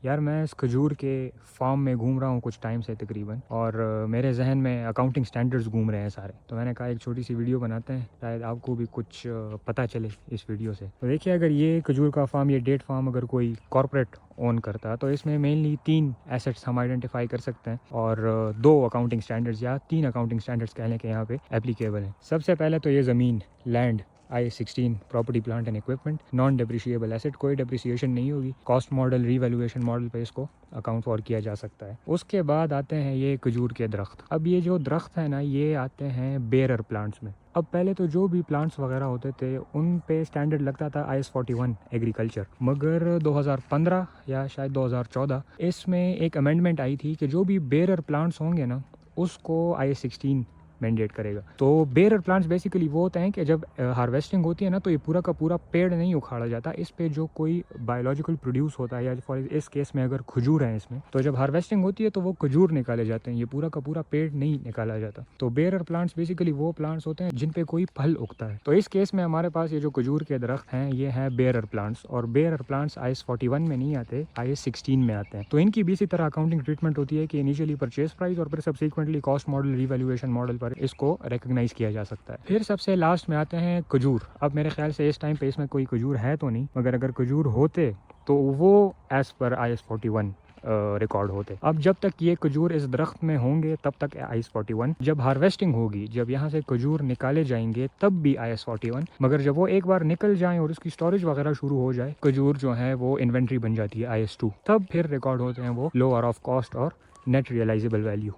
यार मैं इस खजूर के फार्म में घूम रहा हूँ कुछ टाइम से तकरीबन, और मेरे जहन में अकाउंटिंग स्टैंडर्ड्स घूम रहे हैं सारे। तो मैंने कहा एक छोटी सी वीडियो बनाते हैं, शायद आपको भी कुछ पता चले इस वीडियो से। तो देखिए, अगर ये खजूर का फार्म, ये डेट फार्म अगर कोई कॉर्पोरेट ओन करता तो इसमें मेनली 3 एसेट्स हम आइडेंटिफाई कर सकते हैं, और 2 अकाउंटिंग स्टैंडर्ड्स या 3 अकाउंटिंग स्टैंडर्ड्स कह लें कि यहाँ पे एप्लीकेबल हैं। सबसे पहले तो ये ज़मीन, land, IAS 16 property plant and equipment, non depreciable asset, कोई डेप्रिसिएशन नहीं होगी। कॉस्ट मॉडल, रीवैल्यूएशन मॉडल पे इसको अकाउंट फॉर किया जा सकता है। उसके बाद आते हैं ये खजूर के दरख्त। अब ये जो दरख्त है ना, ये आते हैं बेरर प्लांट्स में। अब पहले तो जो भी प्लांट्स वगैरह होते थे उन पे स्टैंडर्ड लगता था IAS 41 एग्रीकल्चर, मगर 2015 या शायद 2014 इसमें एक अमेंडमेंट आई थी कि जो भी बेरर प्लांट्स होंगे ना उसको IAS 16 मैंडेट करेगा। तो बेरर प्लांट्स बेसिकली वो होते हैं कि जब हार्वेस्टिंग होती है ना, तो ये पूरा का पूरा पेड़ नहीं उखाड़ा जाता, इस पे जो कोई बायोलॉजिकल प्रोड्यूस होता है, या फॉर इस केस में अगर खजूर है इसमें, तो जब हार्वेस्टिंग होती है तो वो खजूर निकाले जाते हैं, ये पूरा का पूरा पेड़ नहीं निकाला जाता। तो बेरर प्लांट्स बेसिकली वो प्लांट्स होते हैं जिन पे कोई फल उगता है। तो इस केस में हमारे पास ये जो खजूर के दरख्त हैं ये हैं बेरर प्लांट्स, और बेरर प्लांट्स IAS 41 में नहीं आते, IAS 16 में आते हैं। तो इनकी भी इसी तरह अकाउंटिंग ट्रीटमेंट होती है कि इनिशियली परचेज प्राइस और फिर subsequently cost model, revaluation model पर इसको रिकॉग्नाइज किया जा सकता है। फिर सबसे लास्ट में आते हैं खजूर। अब मेरे ख्याल से इस टाइम पे इसमें कोई खजूर है तो नहीं, मगर अगर खजूर होते तो वो एज पर IAS 41 रिकॉर्ड होते। अब जब तक ये खजूर इस दरख्त में होंगे तब तक IAS 41, जब हार्वेस्टिंग होगी, जब यहाँ से खजूर निकाले जाएंगे तब भी IAS 41, मगर जब वो एक बार निकल जाएं और उसकी स्टोरेज वगैरह शुरू हो जाए, खजूर जो है वो इन्वेंट्री बन जाती है IAS 2, तब फिर रिकॉर्ड होते हैं वो लोअर ऑफ कॉस्ट और नेट रियलाइजेबल वैल्यू।